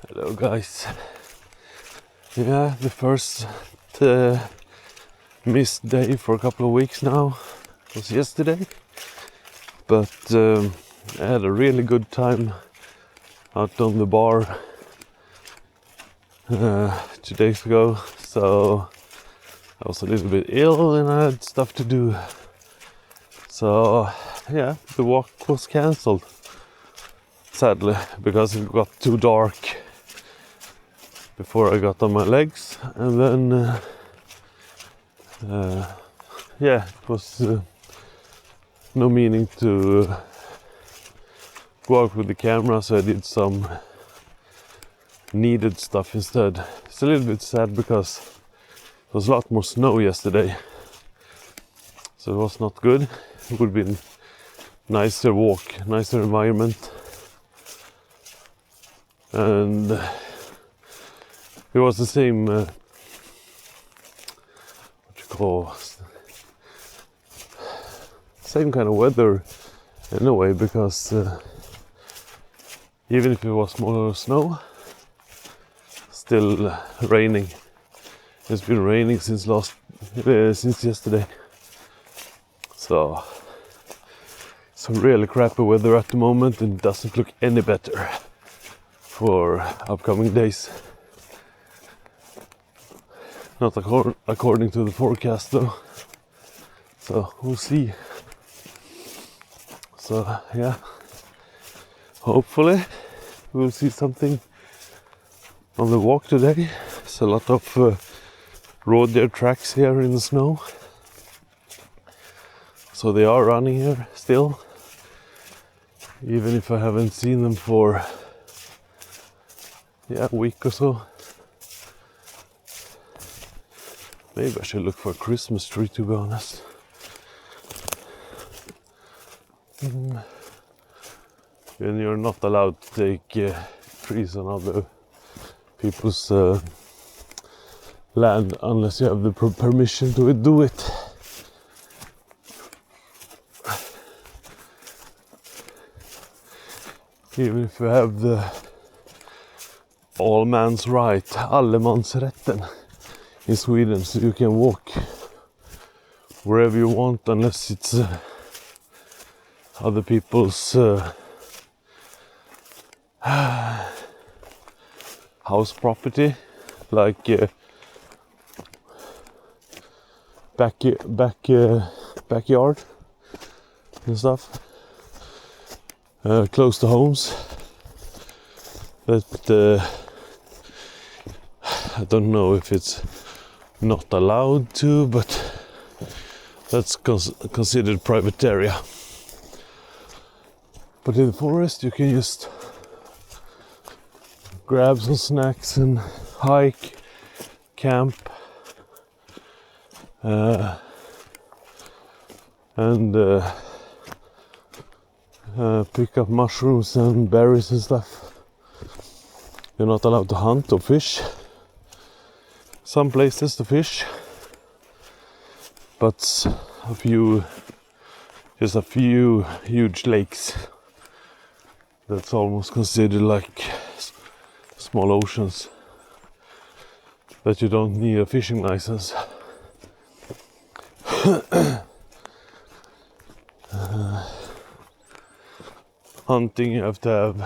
Hello guys. Yeah, the first missed day for a couple of weeks now was yesterday, but I had a really good time out on the bar 2 days ago, so I was a little bit ill and I had stuff to do. So yeah, the walk was cancelled, sadly, because it got too dark before I got on my legs, and then yeah, it was no meaning to go out with the camera, so I did some needed stuff instead. It's a little bit sad because there was a lot more snow yesterday, so it was not good. It would have been nicer walk, nicer environment, and it was the same what you call same kind of weather in a way, because even if it was more snow, still raining. It's been raining since yesterday, so some really crappy weather at the moment, and it doesn't look any better for upcoming days. Not according to the forecast though, so we'll see. So yeah, hopefully we'll see something on the walk today. There's a lot of road deer tracks here in the snow, so they are running here still, even if I haven't seen them for a week or so. Maybe I should look for a Christmas tree, to be honest. And you're not allowed to take trees on other people's land unless you have the permission to do it. Even if you have the all man's right, allemansrätten, in Sweden, so you can walk wherever you want unless it's other people's house property, like backyard and stuff, close to homes. But I don't know if it's not allowed to, but that's considered private area. But in the forest you can just grab some snacks and hike, camp, and pick up mushrooms and berries and stuff. You're not allowed to hunt or fish. Some places to fish, but just a few huge lakes that's almost considered like small oceans, that you don't need a fishing license. Hunting, you have to have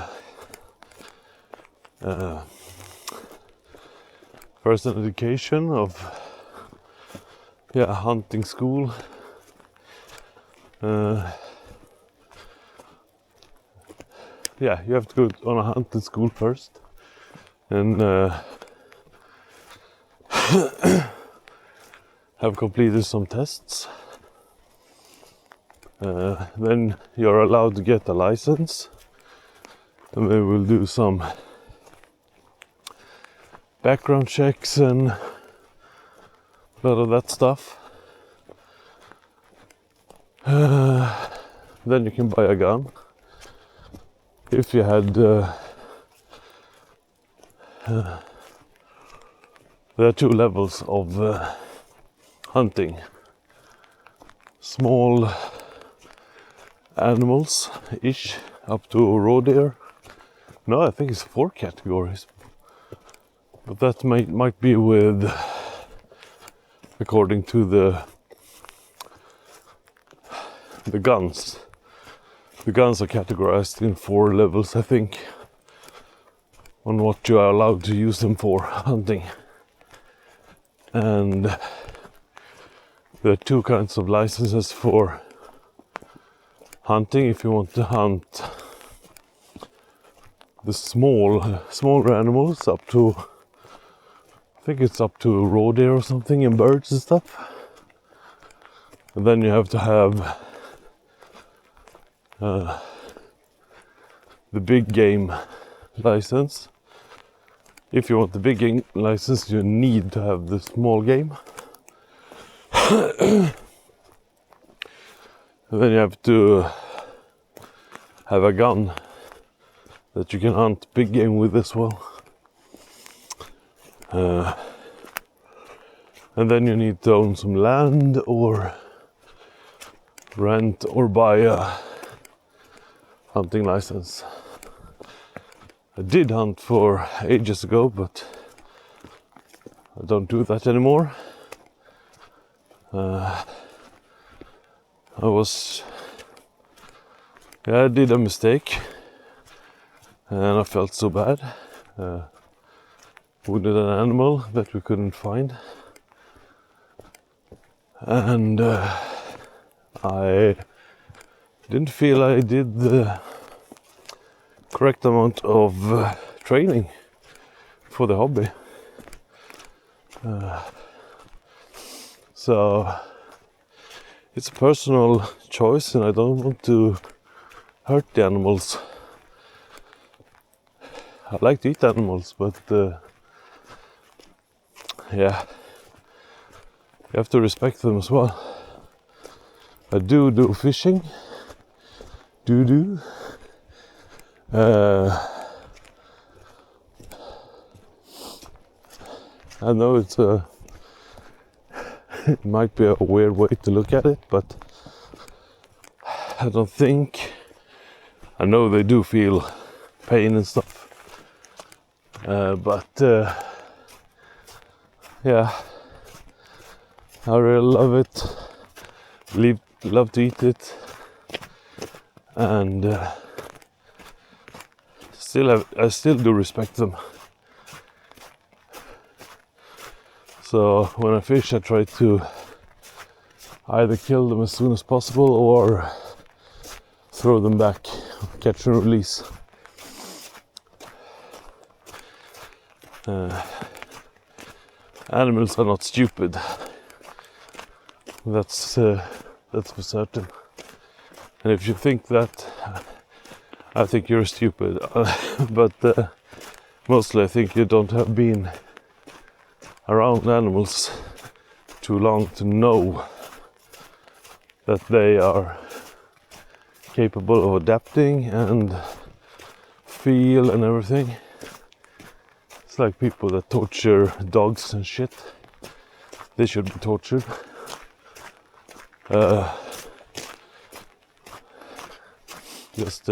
first an education of hunting school, you have to go on a hunting school first, and have completed some tests. Then you're allowed to get a license, and they will do some background checks and a lot of that stuff. Then you can buy a gun if you had there are two levels of hunting: small animals ish up to raw deer. No, I think it's 4 categories, but that might be with according to the guns. The guns are categorized in 4 levels, I think, on what you are allowed to use them for hunting. And there are 2 kinds of licenses for hunting. If you want to hunt the smaller animals up to, I think it's up to roe deer or something, and birds and stuff. And then you have to have the big game license. If you want the big game license, you need to have the small game. And then you have to have a gun that you can hunt big game with as well. And then you need to own some land or rent or buy a hunting license. I did hunt for ages ago, but I don't do that anymore. I did a mistake and I felt so bad. Wounded an animal that we couldn't find, and I didn't feel I did the correct amount of training for the hobby. So it's a personal choice, and I don't want to hurt the animals. I like to eat animals, but yeah, you have to respect them as well. I do fishing. I know it's it might be a weird way to look at it, but I don't think, I know they do feel pain and stuff, but yeah, I really love it, love to eat it, and I still do respect them. So when I fish, I try to either kill them as soon as possible or throw them back, catch and release. Animals are not stupid. That's for certain. And if you think that, I think you're stupid. But mostly I think you don't have been around animals too long to know that they are capable of adapting and feel and everything. It's like people that torture dogs and shit. They should be tortured. It's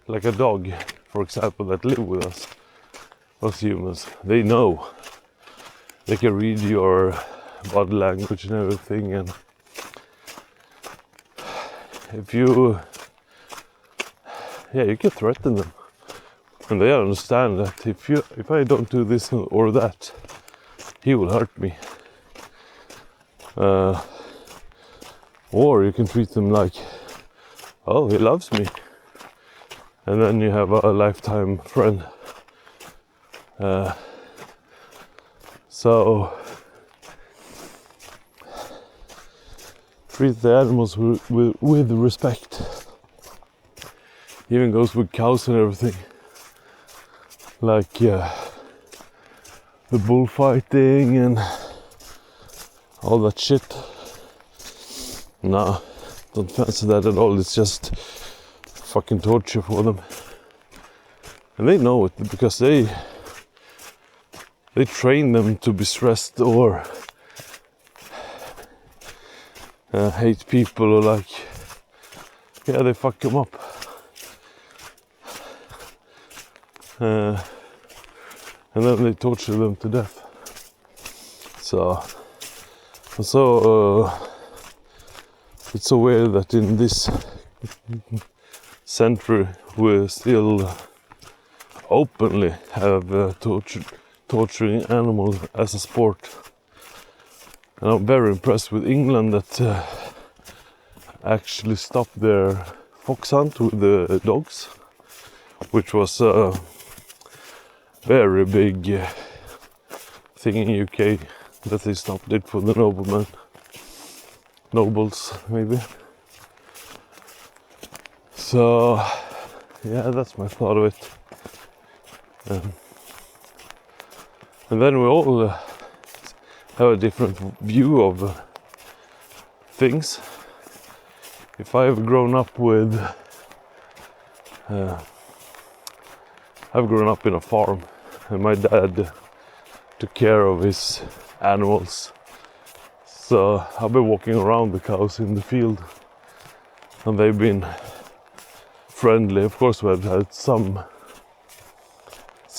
like a dog, for example, that live with us humans. They know. They can read your body language and everything, and if you can threaten them, and they understand that if I don't do this or that, he will hurt me. Or you can treat them like, oh, he loves me, and then you have a lifetime friend. So treat the animals with respect. Even goes with cows and everything. Like the bullfighting and all that shit. No, don't fancy that at all. It's just fucking torture for them. And they know it because they train them to be stressed or hate people or like, yeah, they fuck them up. And then they torture them to death. So it's so weird that in this century we still openly have torturing animals as a sport. And I'm very impressed with England that actually stopped their fox hunt with the dogs, which was a very big thing in UK, that they stopped it for the nobles maybe. So yeah, that's my thought of it. And then we all have a different view of things. If I've grown up with, I've grown up in a farm, and my dad took care of his animals. So I've been walking around the cows in the field, and they've been friendly. Of course, we've had some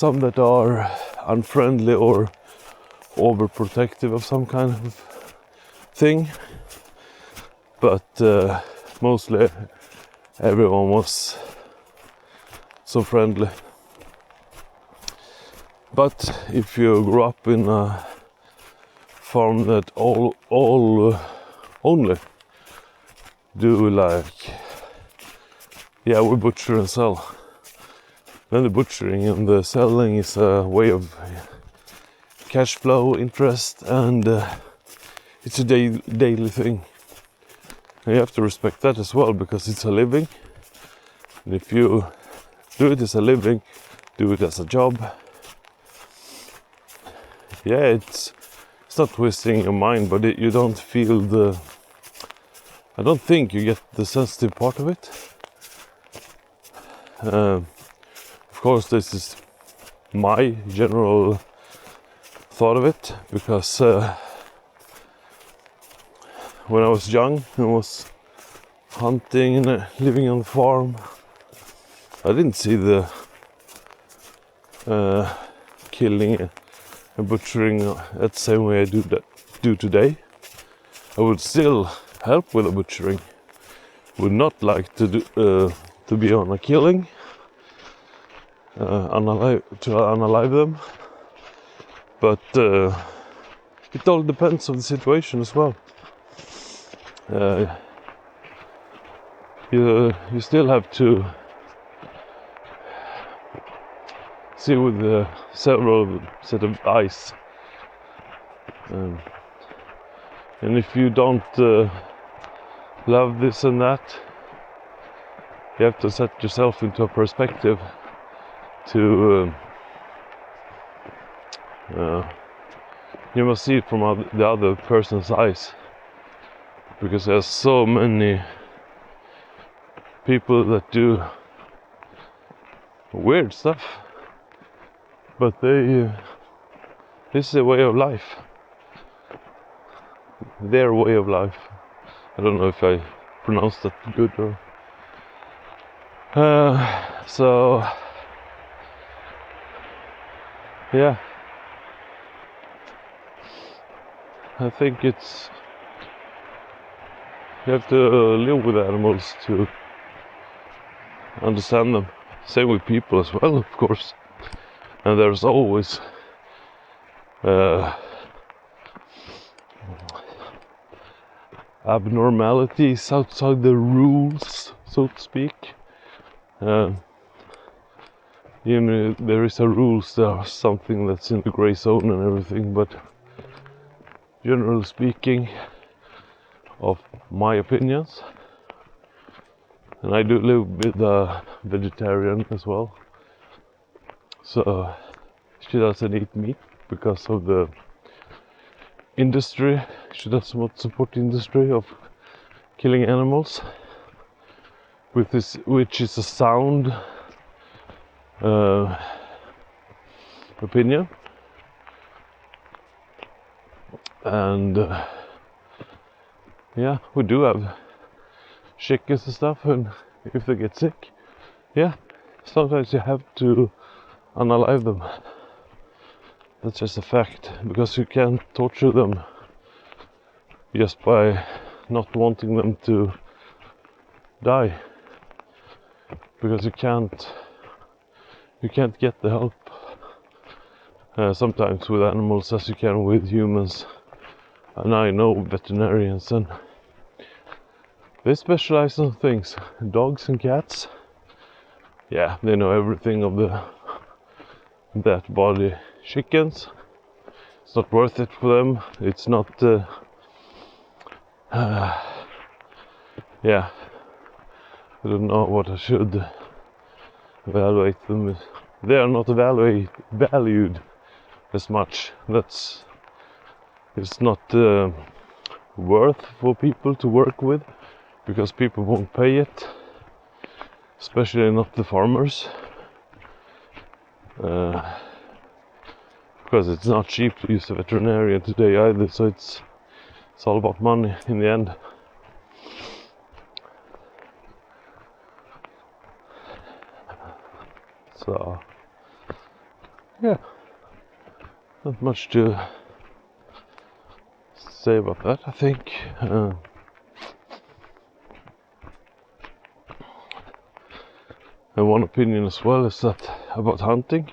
that are unfriendly or overprotective of some kind of thing, but mostly everyone was so friendly. But if you grow up in a farm that all only do like, yeah, we butcher and sell, then the butchering and the selling is a way of cash flow, interest, and it's a daily thing. And you have to respect that as well, because it's a living. And if you do it as a living, do it as a job, yeah, it's not twisting your mind, but you don't feel the, I don't think you get the sensitive part of it. Of course, this is my general thought of it, because when I was young and was hunting and living on the farm, I didn't see the killing and butchering the same way I do today. I would still help with the butchering. Would not like to do to be on a killing, unalive them. But it all depends on the situation as well. You still have to see with several set of eyes, and if you don't love this and that, you have to set yourself into a perspective to you must see it from the other person's eyes, because there's so many people that do weird stuff, but this is a way of life, their way of life. I don't know if I pronounced that good or so yeah, I think it's, you have to live with animals to understand them. Same with people as well, of course. And there's always abnormalities outside the rules, so to speak. You know, there is a rules, there are something that's in the gray zone and everything, but generally speaking, of my opinions, and I do live with a vegetarian as well, so she doesn't eat meat because of the industry. She does not support the industry of killing animals, which is a sound opinion, and yeah, we do have chickens and stuff, and if they get sick, yeah, sometimes you have to unalive them. That's just a fact, because you can't torture them just by not wanting them to die, because you can't get the help sometimes with animals as you can with humans. And I know veterinarians, and they specialize on things. Dogs and cats, yeah, they know everything of that body. Chickens, it's not worth it for them. It's not yeah, I don't know what I should evaluate them with. They are not valued as much. It's not worth for people to work with, because people won't pay it, especially not the farmers, because it's not cheap to use a veterinarian today either, so it's all about money in the end. So yeah, not much to say about that, I think. And one opinion as well is that about hunting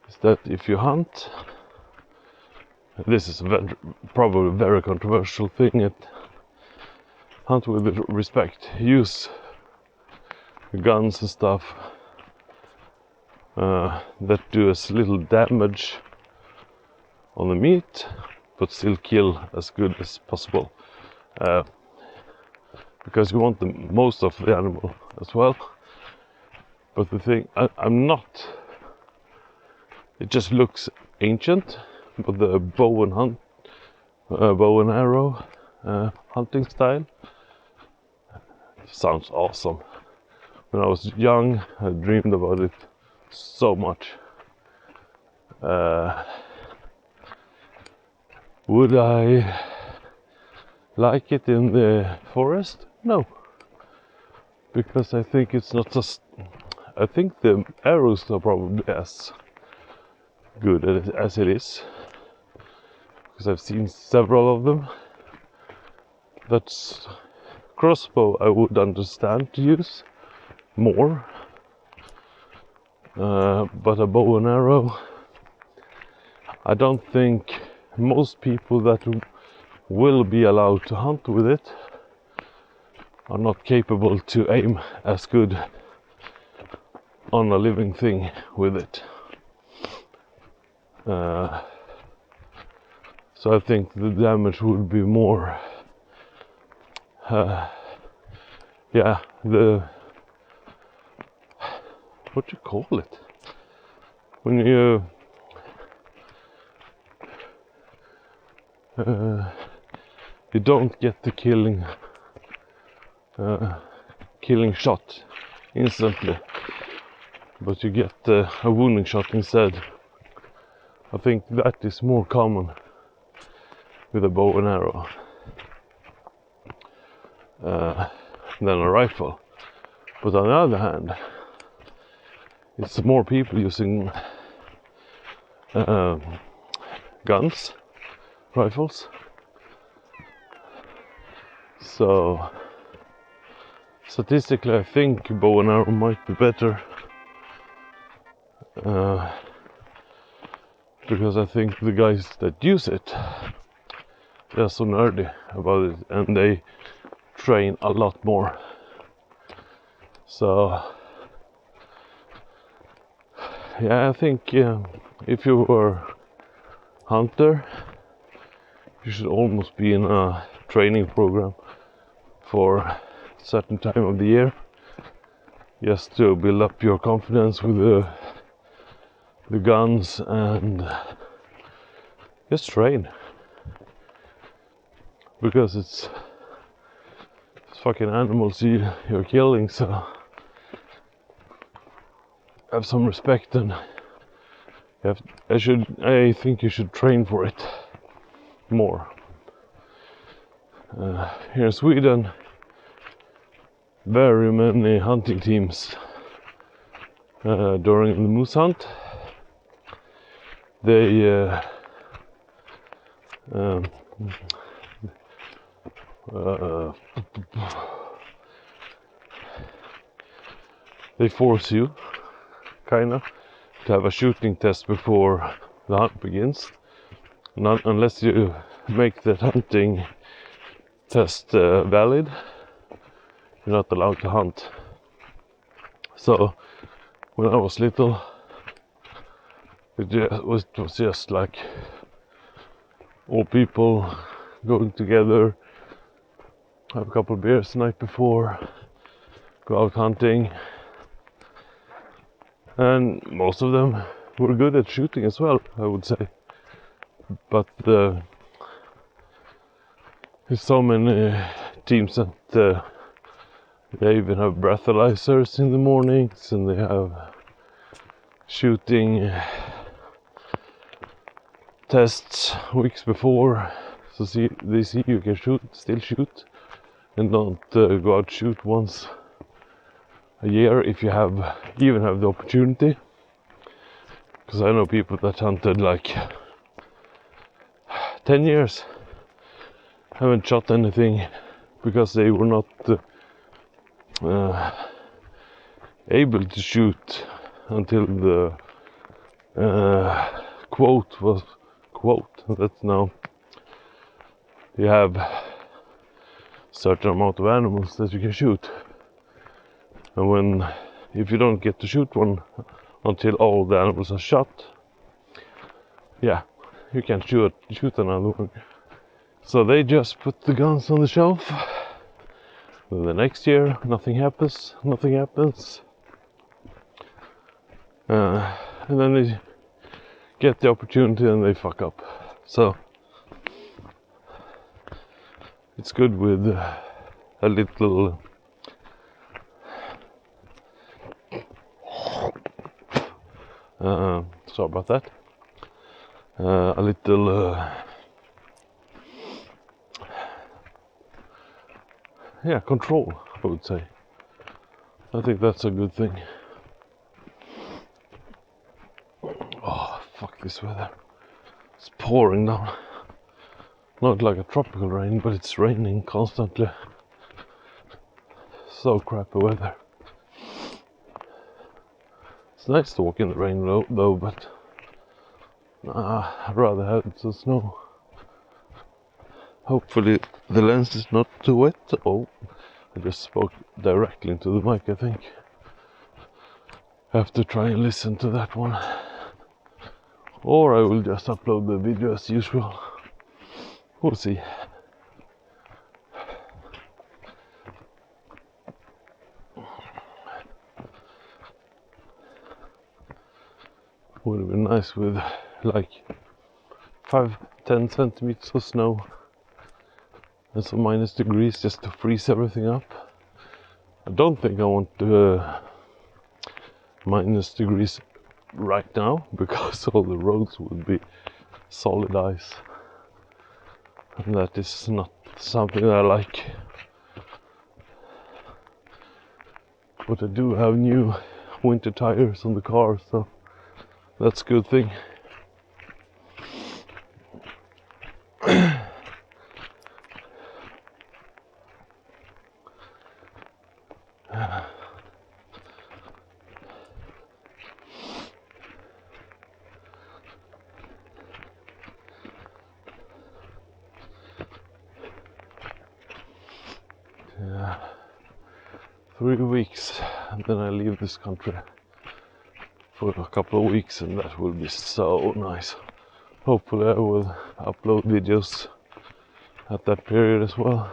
is that if you hunt, this is probably a very controversial thing, hunt with respect, use guns and stuff that do as little damage on the meat but still kill as good as possible, because you want the most of the animal as well. But the thing, I'm not, it just looks ancient, but the bow and arrow hunting style sounds awesome. When I was young, I dreamed about it so much. Would I like it in the forest? No, because I think it's not just. I think the arrows are probably as good as it is, because I've seen several of them. That's crossbow I would understand to use more, but a bow and arrow, I don't think most people that will be allowed to hunt with it are not capable to aim as good on a living thing with it. So I think the damage would be more, yeah, what you call it? When you don't get the killing shot instantly, but you get a wounding shot instead. I think that is more common with a bow and arrow than a rifle. But on the other hand, it's more people using guns, rifles. So statistically, I think bow and arrow might be better, because I think the guys that use it, they're so nerdy about it, and they train a lot more. So yeah, I think if you were a hunter, you should almost be in a training program for a certain time of the year, just to build up your confidence with the guns and just train, because it's fucking animals you're killing, so have some respect, and I think you should train for it more. Here in Sweden, very many hunting teams during the moose hunt. They they force you, kinda, to have a shooting test before the hunt begins. Not unless you make that hunting test valid, you're not allowed to hunt. So when I was little, it was just like all people going together, have a couple of beers the night before, go out hunting, and most of them were good at shooting as well, I would say. But there's so many teams that they even have breathalyzers in the mornings, and they have shooting tests weeks before, so they see you can still shoot, and don't go out shoot once a year if you even have the opportunity. Because I know people that hunted like 10 years, haven't shot anything because they were not able to shoot until the quote was that's now you have a certain amount of animals that you can shoot, and if you don't get to shoot one until all the animals are shot, yeah, you can't shoot another one. So they just put the guns on the shelf. Then the next year nothing happens, and then they get the opportunity and they fuck up. So it's good with a little sorry about that, a little control, I would say. I think that's a good thing. Oh, fuck this weather. It's pouring down. Not like a tropical rain, but it's raining constantly. So crappy weather. It's nice to walk in the rain though, but I'd rather have it to snow. Hopefully the lens is not too wet. Oh, I just spoke directly into the mic, I think. I have to try and listen to that one. Or I will just upload the video as usual. We'll see. Would have been nice with like 5-10 centimeters of snow and some minus degrees just to freeze everything up. I don't think I want minus degrees right now, because all the roads would be solid ice, and that is not something that I like. But I do have new winter tires on the car, so that's a good thing. Yeah, 3 weeks and then I leave this country for a couple of weeks, and that will be so nice. Hopefully I will upload videos at that period as well.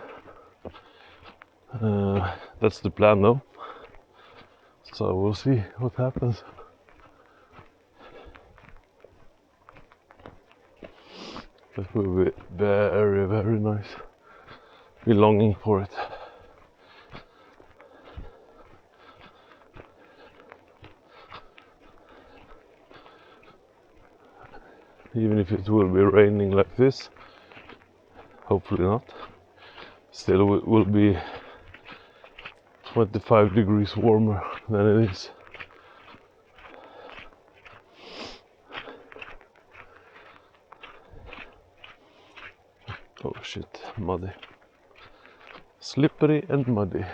That's the plan though, so we'll see what happens. That will be very, very nice. Be longing for it. Even if it will be raining like this, hopefully not. still will be 25 degrees warmer than it is. Oh shit, muddy. Slippery and muddy.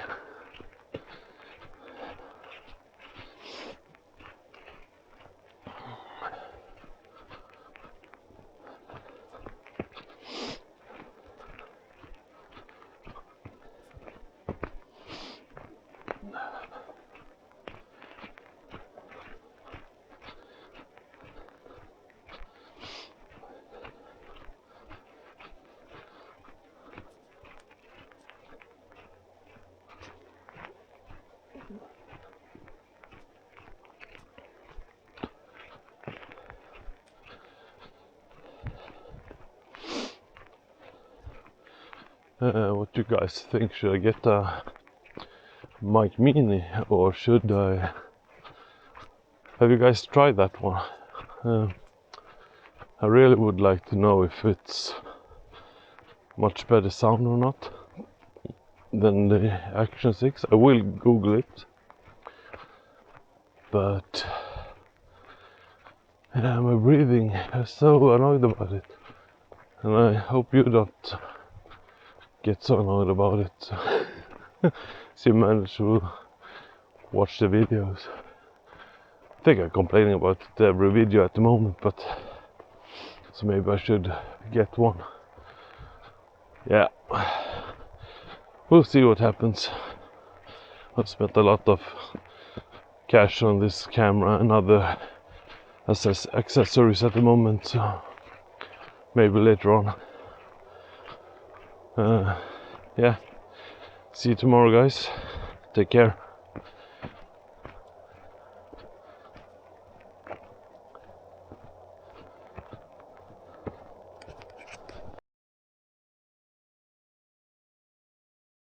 What you guys think? Should I get a mic mini or should I? Have you guys tried that one? I really would like to know if it's much better sound or not than the Action 6. I will Google it, but my breathing is so annoyed about it, and I hope you don't get so annoyed about it. So you manage to watch the videos. I think I'm complaining about every video at the moment, but so maybe I should get one. Yeah, we'll see what happens. I've spent a lot of cash on this camera and other accessories at the moment, so maybe later on. Yeah, see you tomorrow, guys. Take care.